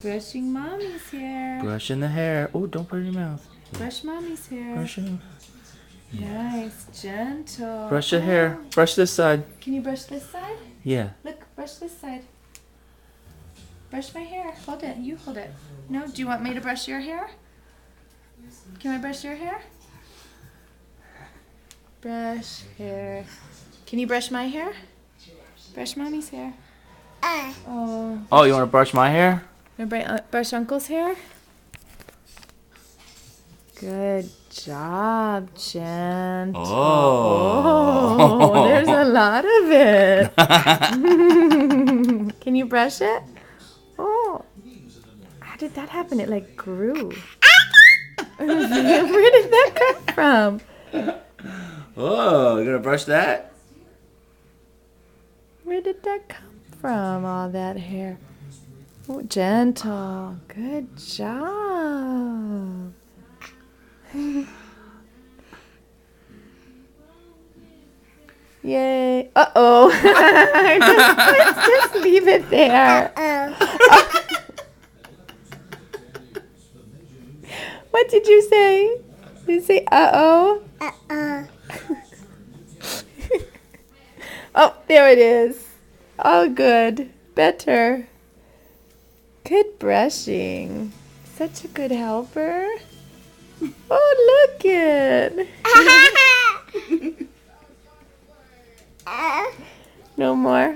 Brushing mommy's hair. Brushing the hair. Oh, don't put it in your mouth. Brush mommy's hair. Brushing. Nice, gentle. Brush the hair. Brush this side. Can you brush this side? Yeah. Look, brush this side. Brush my hair. Hold it. You hold it. No, do you want me to brush your hair? Can I brush your hair? Brush hair. Can you brush my hair? Brush mommy's hair. Oh. Oh, you want to brush my hair? Brush uncle's hair? Good job, gentle. Oh, there's a lot of it. Can you brush it? Oh, how did that happen? It like grew. Where did that come from? Oh, you gonna brush that? Where did that come from, all that hair? Oh, gentle. Good job. Yay. Uh-oh. Let's just leave it there. What did you say? Did you say uh-oh? Oh, there it is. All good. Better. Good brushing. Such a good helper. Oh, look it. No more?